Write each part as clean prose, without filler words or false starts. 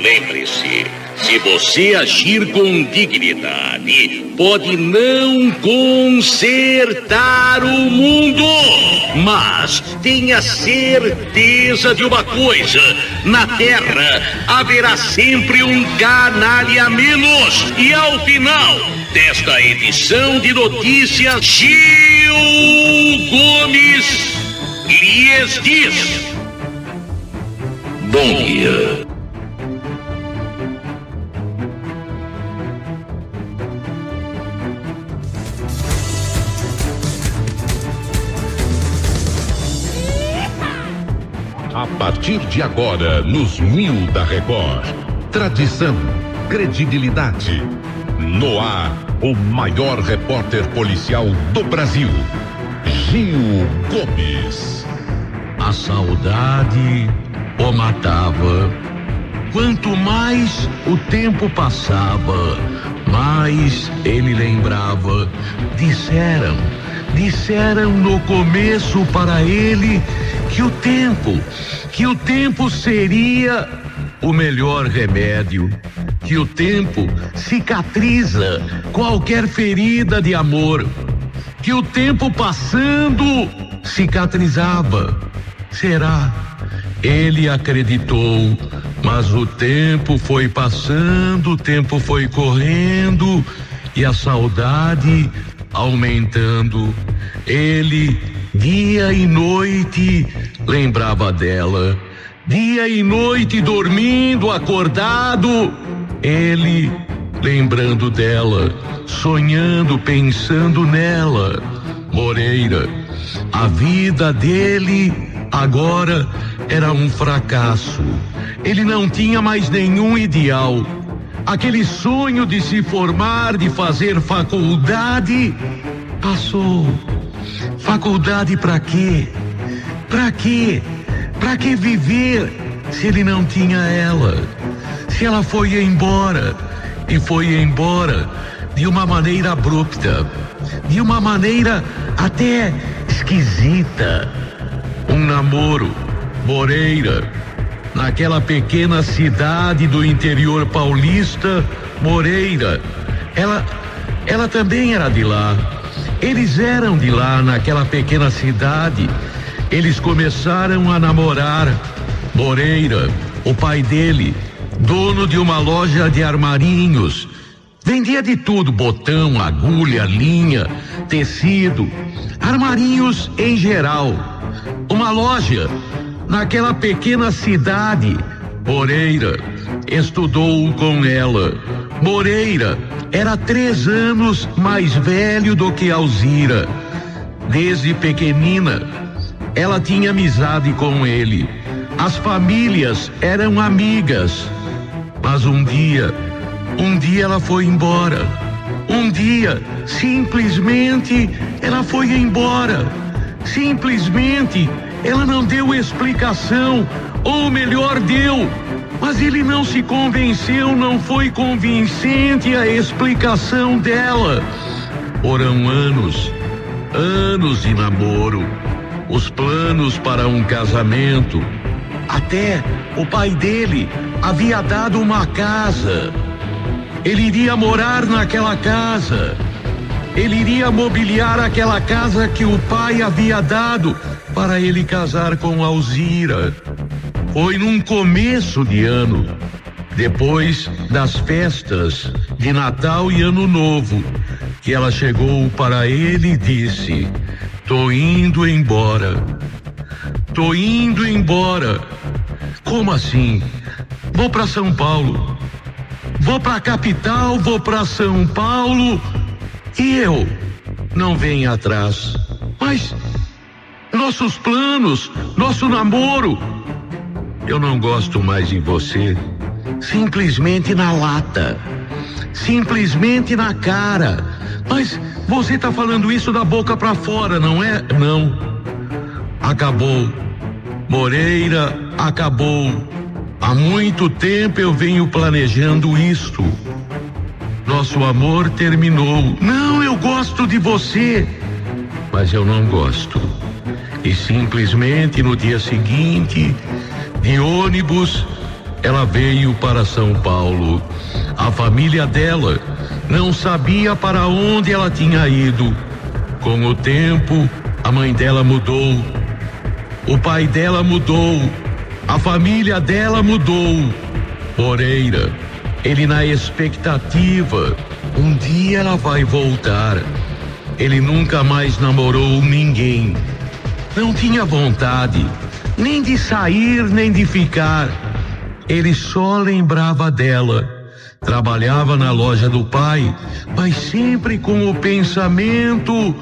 Lembre-se, se você agir com dignidade, pode não consertar o mundo, mas tenha certeza de uma coisa: na Terra haverá sempre um canalha a menos. E ao final desta edição de notícias, Gil Gomes lhes diz: bom dia. A partir de agora, nos 1000 da Record. Tradição, credibilidade. No ar, o maior repórter policial do Brasil, Gil Gomes. A saudade o matava. Quanto mais o tempo passava, mais ele lembrava. Disseram no começo para ele que o tempo seria o melhor remédio, que o tempo cicatriza qualquer ferida de amor, que o tempo passando cicatrizava. Será? Ele acreditou, mas o tempo foi passando, o tempo foi correndo e a saudade aumentando. Ele, dia e noite, lembrava dela. Dia e noite dormindo, acordado, ele lembrando dela, sonhando, pensando nela. Moreira, a vida dele agora era um fracasso. Ele não tinha mais nenhum ideal. Aquele sonho de se formar, de fazer faculdade, passou. Faculdade pra quê? Pra quê? Pra que viver se ele não tinha ela? Se ela foi embora, e foi embora de uma maneira abrupta, de uma maneira até esquisita. Um namoro, Moreira, naquela pequena cidade do interior paulista, Moreira, ela também era de lá. Eles eram de lá, naquela pequena cidade. Eles começaram a namorar. Moreira, o pai dele, dono de uma loja de armarinhos, vendia de tudo: botão, agulha, linha, tecido, armarinhos em geral. Uma loja naquela pequena cidade. Moreira estudou com ela. Moreira era 3 anos mais velho do que Alzira. Desde pequenina, ela tinha amizade com ele. As famílias eram amigas. Mas um dia ela foi embora. Um dia, simplesmente, ela foi embora. Simplesmente, ela não deu explicação, ou melhor, deu, mas ele não se convenceu, não foi convincente a explicação dela. Foram anos de namoro, os planos para um casamento. Até o pai dele havia dado uma casa. Ele iria morar naquela casa. Ele iria mobiliar aquela casa que o pai havia dado para ele casar com Alzira. Foi num começo de ano, depois das festas de Natal e Ano Novo, que ela chegou para ele e disse: "Tô indo embora. Tô indo embora." Como assim? Vou para São Paulo. Vou para a capital, vou para São Paulo. E eu não venho atrás. Mas nossos planos, nosso namoro. Eu não gosto mais de você. Simplesmente na lata. Simplesmente na cara. Mas você tá falando isso da boca pra fora, não é? Não. Acabou. Moreira, acabou. Há muito tempo eu venho planejando isto. Nosso amor terminou. Não, eu gosto de você. Mas eu não gosto. E simplesmente no dia seguinte, de ônibus, ela veio para São Paulo. A família dela não sabia para onde ela tinha ido. Com o tempo, a mãe dela mudou, o pai dela mudou, a família dela mudou. Moreira, ele na expectativa, um dia ela vai voltar. Ele nunca mais namorou ninguém. Não tinha vontade nem de sair, nem de ficar. Ele só lembrava dela. Trabalhava na loja do pai, mas sempre com o pensamento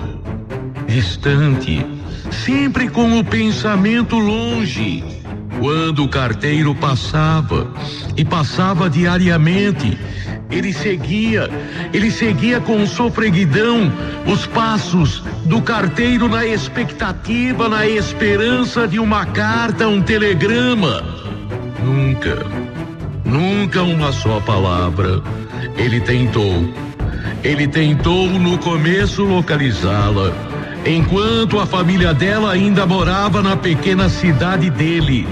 distante, sempre com o pensamento longe. Quando o carteiro passava, e passava diariamente, ele seguia com sofreguidão os passos do carteiro na expectativa, na esperança de uma carta, um telegrama. Nunca uma só palavra. Ele tentou no começo localizá-la, enquanto a família dela ainda morava na pequena cidade deles.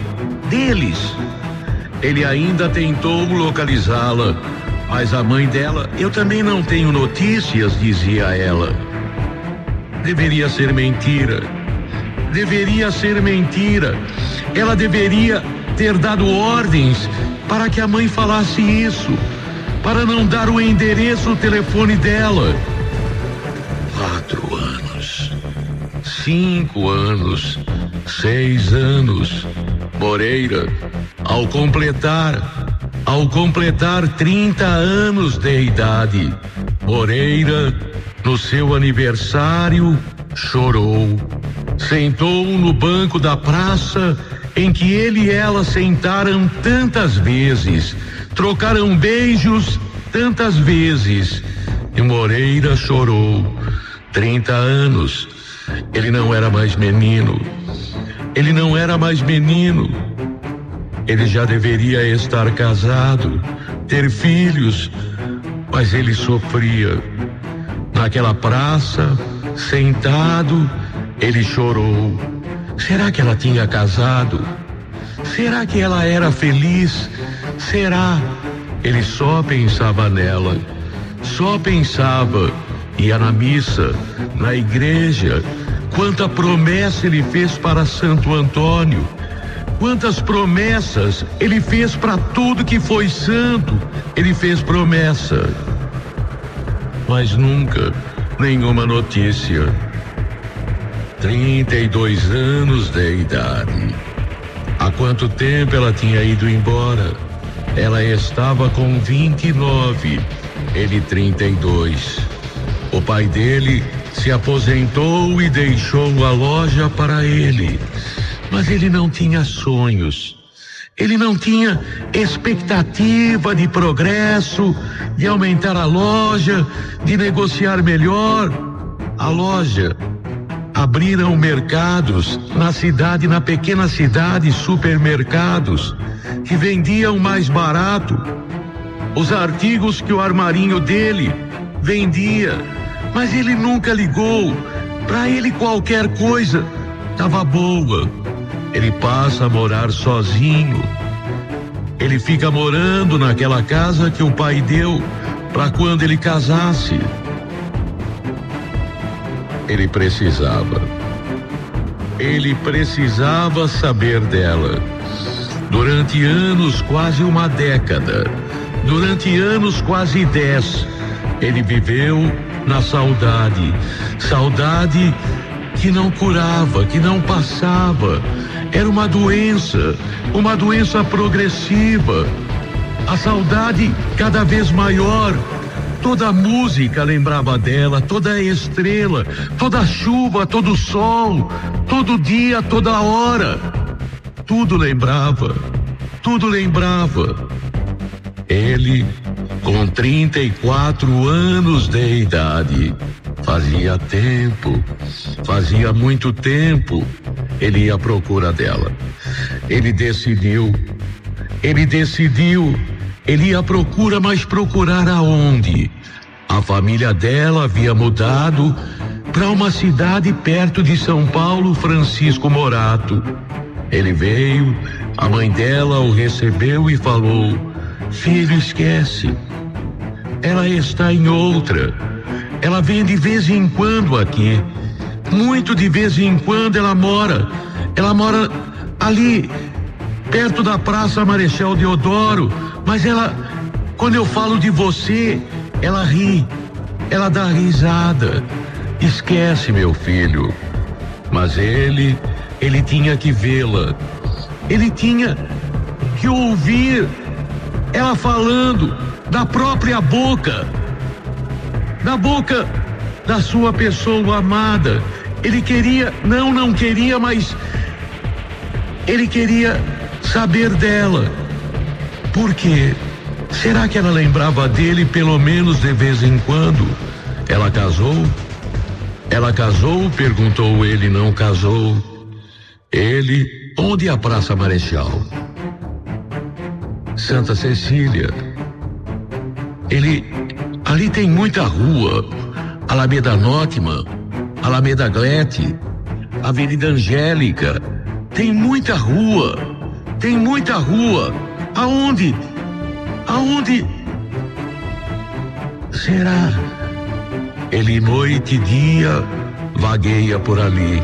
Ele ainda tentou localizá-la, mas a mãe dela, eu também não tenho notícias, dizia ela. Deveria ser mentira. Ela deveria ter dado ordens para que a mãe falasse isso, para não dar o endereço, o telefone dela. 4 anos, 5 anos, 6 anos. Moreira, ao completar 30 anos de idade, Moreira, no seu aniversário, chorou. Sentou no banco da praça em que ele e ela sentaram tantas vezes, trocaram beijos tantas vezes. E Moreira chorou. 30 anos. Ele não era mais menino. Ele já deveria estar casado, ter filhos, mas ele sofria. Naquela praça, sentado, ele chorou. Será que ela tinha casado? Será que ela era feliz? Será? Ele só pensava nela, só pensava. Ia na missa, na igreja. Quanta promessa ele fez para Santo Antônio. Quantas promessas ele fez para tudo que foi santo. Ele fez promessa, mas nunca nenhuma notícia. 32 anos de idade. Há quanto tempo ela tinha ido embora? Ela estava com 29, ele 32. O pai dele se aposentou e deixou a loja para ele. Mas ele não tinha sonhos. Ele não tinha expectativa de progresso, de aumentar a loja, de negociar melhor. A loja. Abriram mercados na cidade, na pequena cidade, supermercados que vendiam mais barato os artigos que o armarinho dele vendia. Mas ele nunca ligou. Para ele qualquer coisa estava boa. Ele passa a morar sozinho. Ele fica morando naquela casa que o pai deu para quando ele casasse. Ele precisava saber dela. Durante anos, quase uma década, durante anos, quase 10, ele viveu na saudade. Saudade que não curava, que não passava. Era uma doença progressiva. A saudade cada vez maior. Toda a música lembrava dela, toda a estrela, toda a chuva, todo o sol, todo dia, toda hora. Tudo lembrava. Ele, com 34 anos de idade, fazia muito tempo, ele ia à procura dela. Ele decidiu, ele ia à procura, mas procurar aonde? A família dela havia mudado para uma cidade perto de São Paulo, Francisco Morato. Ele veio, a mãe dela o recebeu e falou: filho, esquece. Ela está em outra. Ela vem de vez em quando aqui. Muito de vez em quando ela mora ali, perto da Praça Marechal Deodoro. Mas ela, quando eu falo de você, ela ri, ela dá risada. Esquece, meu filho. Mas ele tinha que vê-la. Ele tinha que ouvir ela falando da própria boca, da boca da sua pessoa amada. Ele queria, não queria, mas ele queria saber dela. Por quê? Será que ela lembrava dele pelo menos de vez em quando? Ela casou? Ela casou? Perguntou ele. Não casou. Ele, onde é a Praça Marechal? Santa Cecília. Ele, ali tem muita rua. Alameda Nótima, Alameda Glete, Avenida Angélica. Tem muita rua. Tem muita rua. Aonde será? Ele noite e dia vagueia por ali.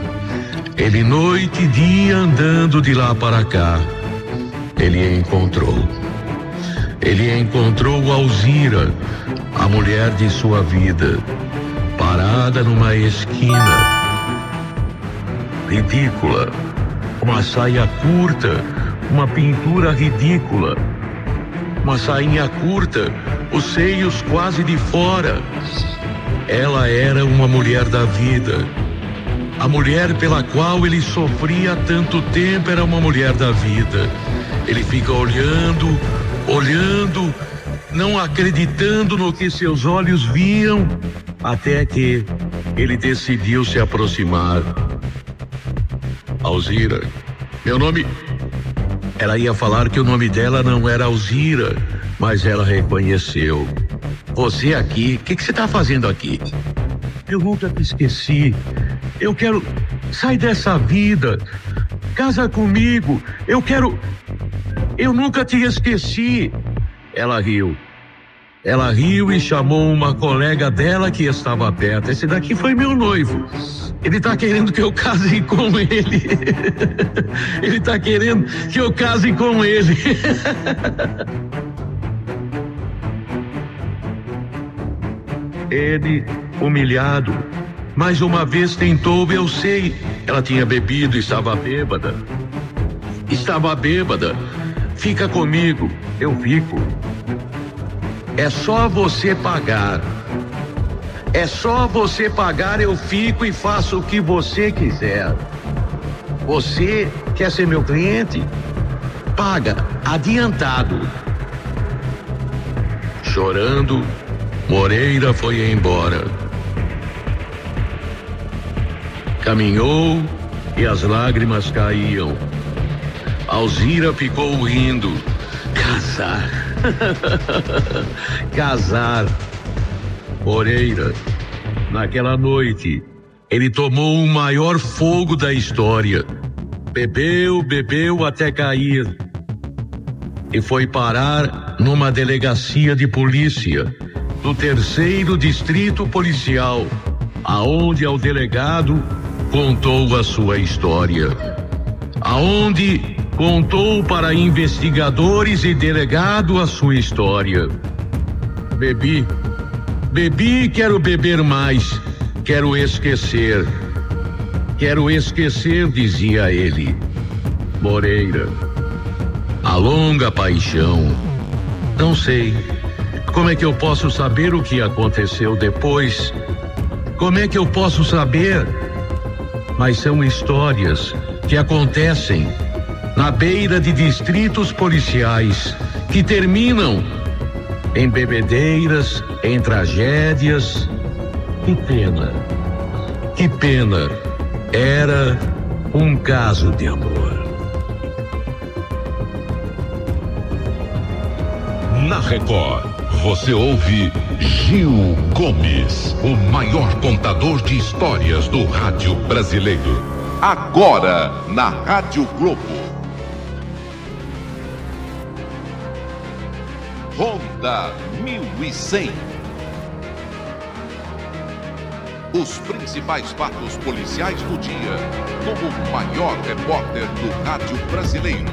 Ele noite e dia andando de lá para cá. Ele encontrou Alzira, a mulher de sua vida, parada numa esquina. Ridícula. Uma saia curta, uma pintura ridícula. Uma sainha curta, os seios quase de fora. Ela era uma mulher da vida. A mulher pela qual ele sofria há tanto tempo era uma mulher da vida. Ele fica olhando, não acreditando no que seus olhos viam, até que ele decidiu se aproximar. Alzira, meu nome... Ela ia falar que o nome dela não era Alzira, mas ela reconheceu. Você aqui, o que você está fazendo aqui? Eu nunca te esqueci. Eu quero... Sai dessa vida. Casa comigo. Eu nunca te esqueci. Ela riu e chamou uma colega dela que estava perto. Esse daqui foi meu noivo. Ele tá querendo que eu case com ele. Ele tá querendo que eu case com ele. Ele, humilhado, mais uma vez tentou, eu sei. Ela tinha bebido, estava bêbada. Fica comigo. Eu fico. É só você pagar. Eu fico e faço o que você quiser. Você quer ser meu cliente? Paga adiantado. Chorando, Moreira foi embora. Caminhou e as lágrimas caíam. Alzira ficou rindo. Casar. Moreira, naquela noite, ele tomou o maior fogo da história. Bebeu até cair. E foi parar numa delegacia de polícia do 3º Distrito Policial, aonde ao delegado contou a sua história. Aonde contou para investigadores e delegado a sua história. Bebi, quero beber mais, quero esquecer, dizia ele. Moreira, a longa paixão. Não sei, como é que eu posso saber o que aconteceu depois? Como é que eu posso saber? Mas são histórias que acontecem na beira de distritos policiais, que terminam em bebedeiras, em tragédias. Que pena. Era um caso de amor. Na Record, você ouve Gil Gomes, o maior contador de histórias do rádio brasileiro. agora na Rádio Globo. Ronda 1100. Os principais fatos policiais do dia, como o maior repórter do rádio brasileiro.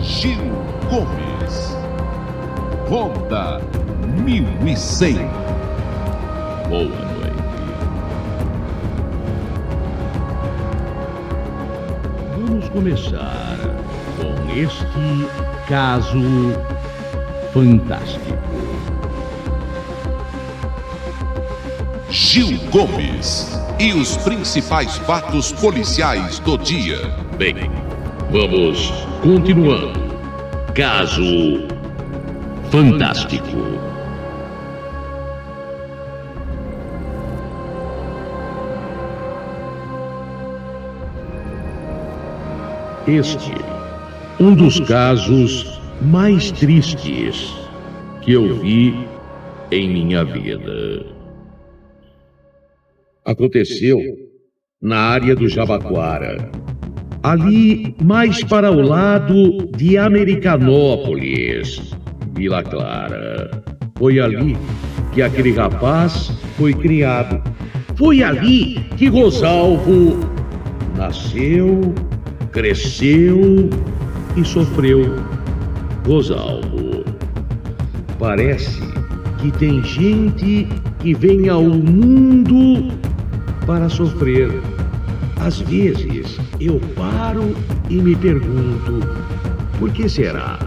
Gil Gomes. Ronda 1100. Boa noite. Vamos começar com este caso fantástico. Gil Gomes e os principais fatos policiais do dia. Bem, vamos continuando. Caso fantástico. Este, um dos casos mais tristes que eu vi em minha vida. Aconteceu na área do Jabaquara, ali mais para o lado de Americanópolis, Vila Clara. Foi ali que aquele rapaz foi criado. Foi ali que Rosalvo nasceu, cresceu e sofreu. Rosalvo, parece que tem gente que vem ao mundo para sofrer. Às vezes eu paro e me pergunto, por que será?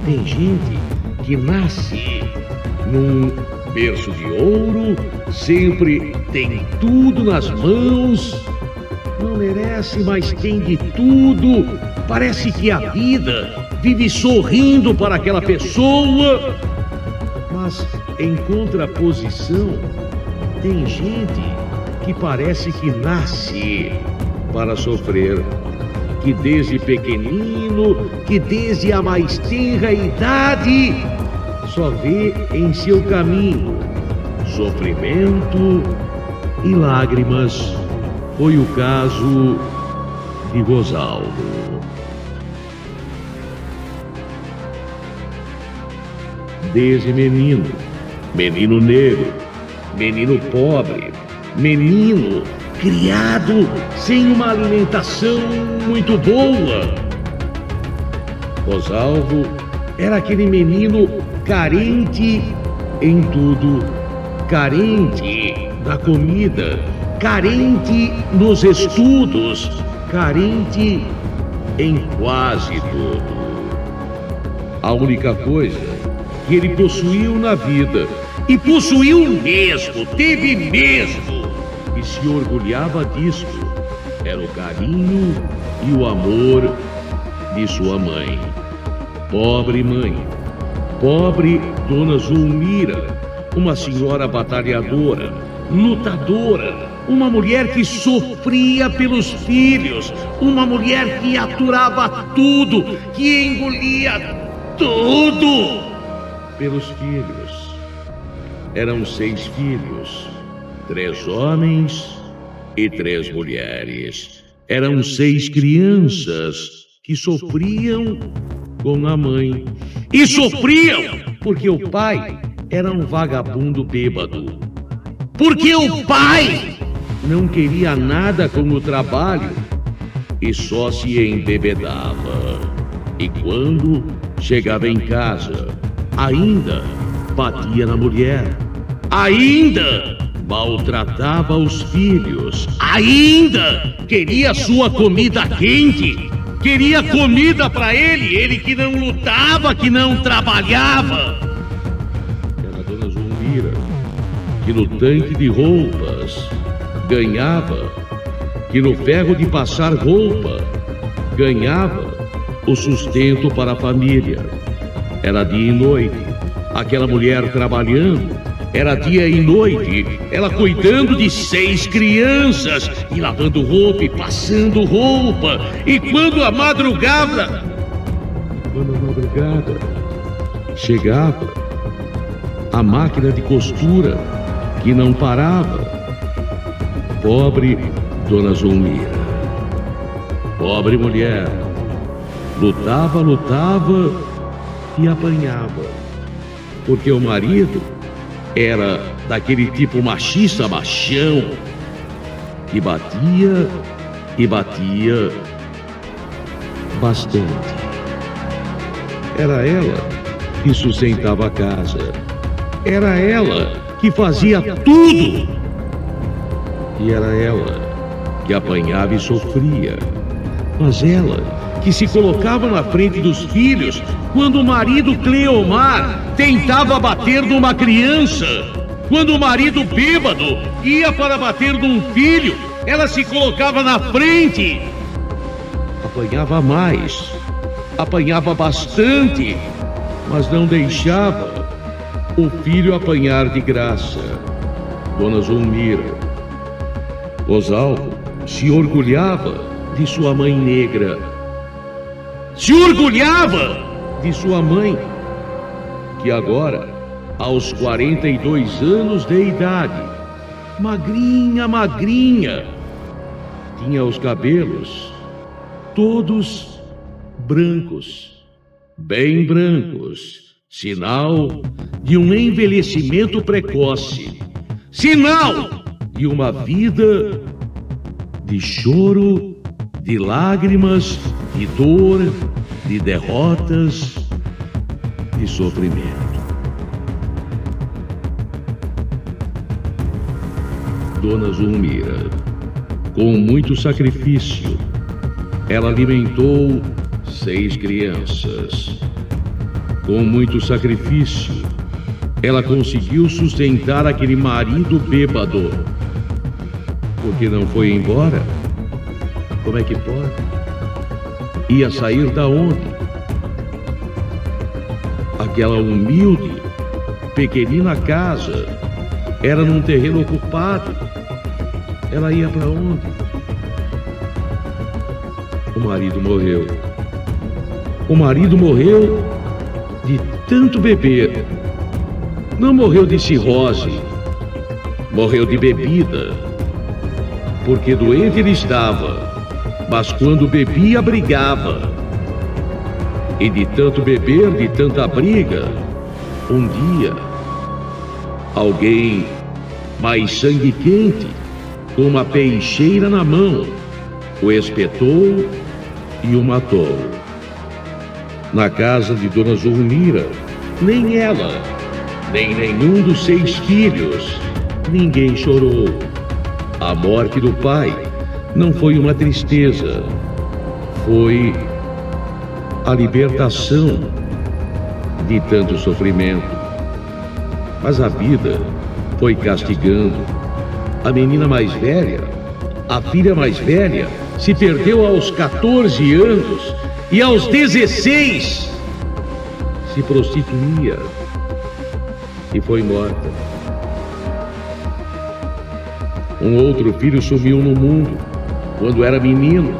Tem gente que nasce num berço de ouro, sempre tem tudo nas mãos, não merece, mas tem de tudo. Parece que a vida vive sorrindo para aquela pessoa. Mas, em contraposição, tem gente que parece que nasce para sofrer, que desde pequenino, que desde a mais tenra idade, só vê em seu caminho sofrimento e lágrimas. Foi o caso de Rosalvo. Desde menino, menino negro, menino pobre, menino criado sem uma alimentação muito boa. Rosalvo era aquele menino carente em tudo, carente da comida, carente nos estudos, carente em quase tudo. A única coisa que ele possuiu na vida, e possuiu mesmo, teve mesmo, e se orgulhava disso, era o carinho e o amor de sua mãe. Pobre mãe, pobre Dona Zulmira, uma senhora batalhadora, lutadora, uma mulher que sofria pelos filhos, uma mulher que aturava tudo, que engolia tudo pelos filhos. Eram 6 filhos, 3 homens e 3 mulheres. Eram 6 crianças que sofriam com a mãe. E sofriam porque o pai era um vagabundo bêbado. Porque o pai não queria nada com o trabalho e só se embebedava. E quando chegava em casa, ainda batia na mulher, ainda maltratava os filhos, ainda queria sua comida quente, queria comida para ele que não lutava, que não trabalhava. Era a Dona Zulmira, que no tanque de roupas ganhava, que no ferro de passar roupa ganhava o sustento para a família. Era dia e noite, aquela mulher trabalhando, era dia e noite, ela cuidando de 6 crianças, e lavando roupa, e passando roupa, e quando a madrugada chegava, a máquina de costura que não parava. Pobre Dona Zulmira. Pobre mulher. Lutava e apanhava. Porque o marido era daquele tipo machista, machão, que batia bastante. Era ela que sustentava a casa. Era ela que fazia tudo. E era ela que apanhava e sofria. Mas ela que se colocava na frente dos filhos quando o marido Cleomar tentava bater numa criança. Quando o marido bêbado ia para bater num filho, ela se colocava na frente. Apanhava mais, apanhava bastante, mas não deixava o filho apanhar de graça. Dona Zulmira. Rosalvo se orgulhava de sua mãe negra. Se orgulhava de sua mãe, que agora, aos 42 anos de idade, magrinha, tinha os cabelos todos brancos, bem brancos, sinal de um envelhecimento precoce, sinal de uma vida de choro, de lágrimas, de dor, de derrotas, de sofrimento. Dona Zulmira, com muito sacrifício, ela alimentou 6 crianças. Com muito sacrifício, ela conseguiu sustentar aquele marido bêbado. Porque não foi embora? Como é que pode? Ia sair da onde? Aquela humilde, pequenina casa era num terreno ocupado. Ela ia para onde? O marido morreu. O marido morreu de tanto beber. Não morreu de cirrose, morreu de bebida. Porque doente ele estava, mas quando bebia, brigava. E de tanto beber, de tanta briga, um dia, alguém mais sangue quente, com uma peixeira na mão, o espetou e o matou. Na casa de Dona Zulmira, nem ela, nem nenhum dos 6 filhos, ninguém chorou. A morte do pai não foi uma tristeza, foi a libertação de tanto sofrimento. Mas a vida foi castigando. A menina mais velha, a filha mais velha, se perdeu aos 14 anos e aos 16 se prostituía e foi morta. Um outro filho sumiu no mundo quando era menino.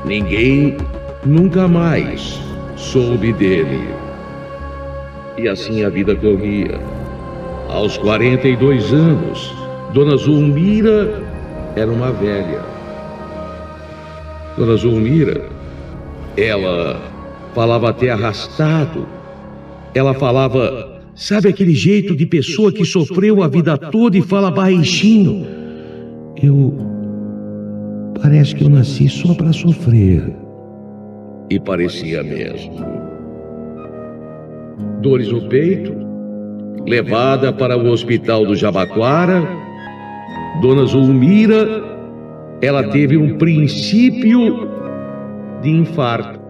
Ninguém nunca mais soube dele. E assim a vida corria. Aos 42 anos, Dona Zulmira era uma velha. Dona Zulmira, ela falava até arrastado. Ela falava, sabe aquele jeito de pessoa que sofreu a vida toda e fala baixinho? Parece que eu nasci só para sofrer. E parecia mesmo. Dores no peito, levada para o hospital do Jabaquara, Dona Zulmira, ela teve um princípio de infarto.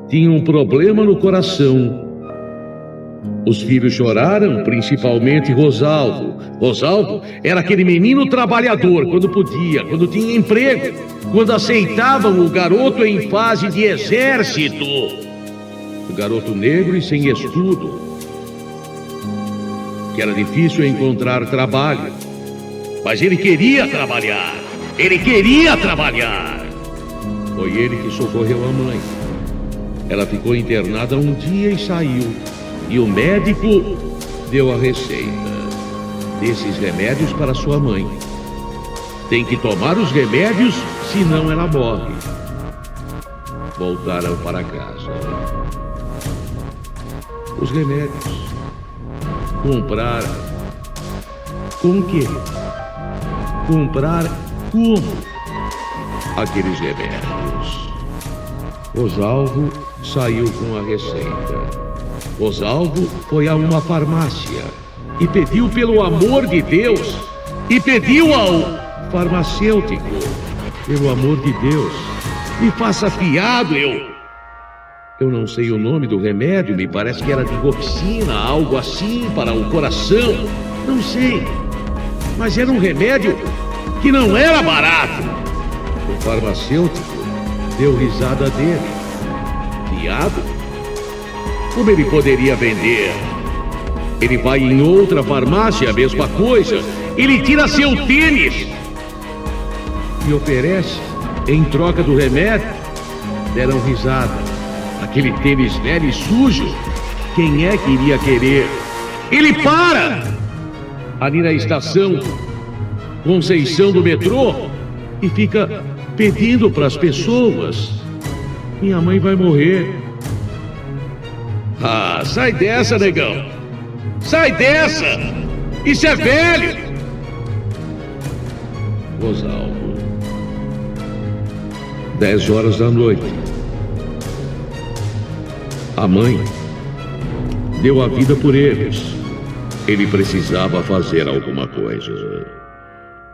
Tinha um problema no coração. Os filhos choraram, principalmente Rosalvo. Rosalvo era aquele menino trabalhador, quando podia, quando tinha emprego, quando aceitavam o garoto em fase de exército. O garoto negro e sem estudo, que era difícil encontrar trabalho. Mas ele queria trabalhar. Ele queria trabalhar. Foi ele que socorreu a mãe. Ela ficou internada um dia e saiu. E o médico deu a receita. desses remédios para sua mãe. Tem que tomar os remédios, senão ela morre. Voltaram para casa. Os remédios. Comprar. Com o quê? Comprar como? Aqueles remédios. Rosalvo saiu com a receita. Rosalvo foi a uma farmácia e pediu, pelo amor de Deus, e pediu ao farmacêutico, pelo amor de Deus, me faça fiado, eu não sei o nome do remédio, me parece que era digoxina, algo assim, para o coração, não sei, mas era um remédio que não era barato. O farmacêutico deu risada dele. Fiado? Como ele poderia vender? Ele vai em outra farmácia, a mesma coisa. Ele tira seu tênis e oferece em troca do remédio. Deram risada. Aquele tênis velho e sujo, quem é que iria querer? Ele para ali na estação Conceição do metrô e fica pedindo para as pessoas: minha mãe vai morrer. Ah, sai dessa, negão. Sai dessa! Isso é velho! Rosalvo. 10 horas da noite. A mãe deu a vida por eles. Ele precisava fazer alguma coisa.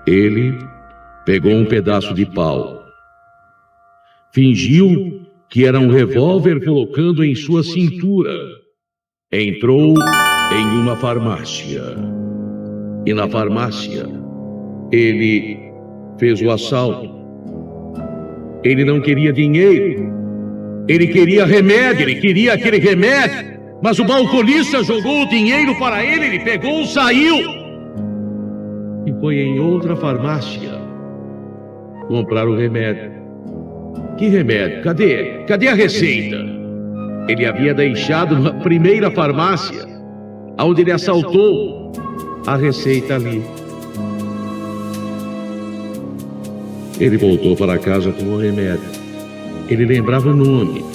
Ele pegou um pedaço de pau. Fingiu que era um revólver, colocando em sua cintura. Entrou em uma farmácia. E na farmácia, ele fez o assalto. Ele não queria dinheiro. Ele queria remédio, ele queria aquele remédio. Mas o balconista jogou o dinheiro para ele, ele pegou, saiu. E foi em outra farmácia comprar o remédio. Que remédio? Cadê? Cadê a receita? Ele havia deixado na primeira farmácia, onde ele assaltou, a receita ali. Ele voltou para casa com o remédio. Ele lembrava o nome.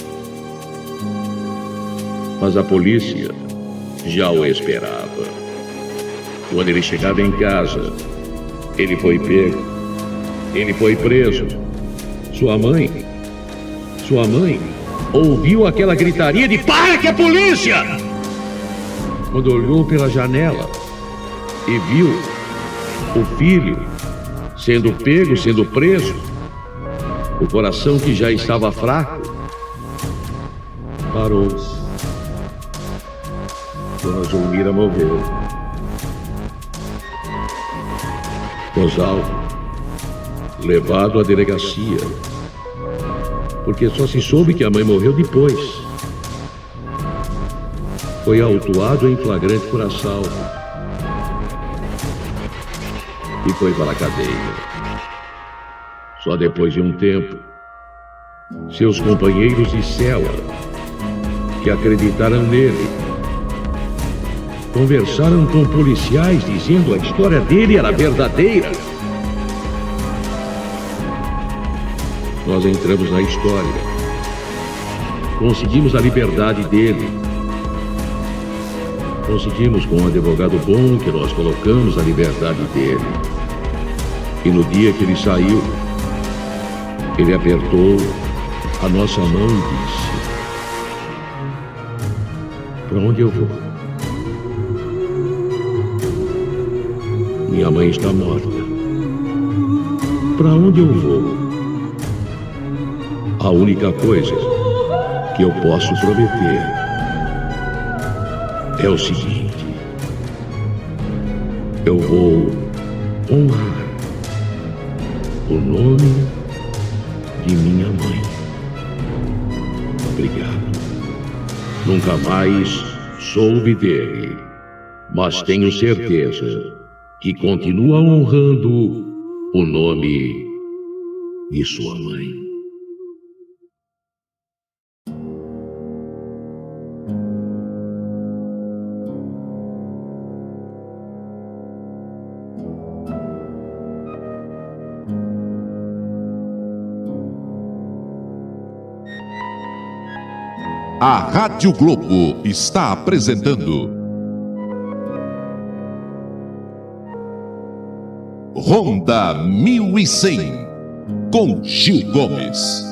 Mas a polícia já o esperava. Quando ele chegava em casa, ele foi pego. Ele foi preso. Sua mãe ouviu aquela gritaria de "para que é polícia!" Quando olhou pela janela e viu o filho sendo pego, sendo preso, o coração que já estava fraco parou. Dona Zulmira morreu. Rosalvo levado à delegacia, porque só se soube que a mãe morreu depois. Foi autuado em flagrante por assalto e foi para a cadeia. Só depois de um tempo, seus companheiros de cela, que acreditaram nele, conversaram com policiais dizendo que a história dele era verdadeira. Nós entramos na história. Conseguimos a liberdade dele. Conseguimos com um advogado bom que nós colocamos a liberdade dele. E no dia que ele saiu, ele apertou a nossa mão e disse: "Para onde eu vou? Minha mãe está morta. Para onde eu vou? A única coisa que eu posso prometer é o seguinte: eu vou honrar o nome de minha mãe. Obrigado. Nunca mais soube dele, mas tenho certeza que continua honrando o nome de sua mãe." A Rádio Globo está apresentando Ronda 1100, com Gil Gomes.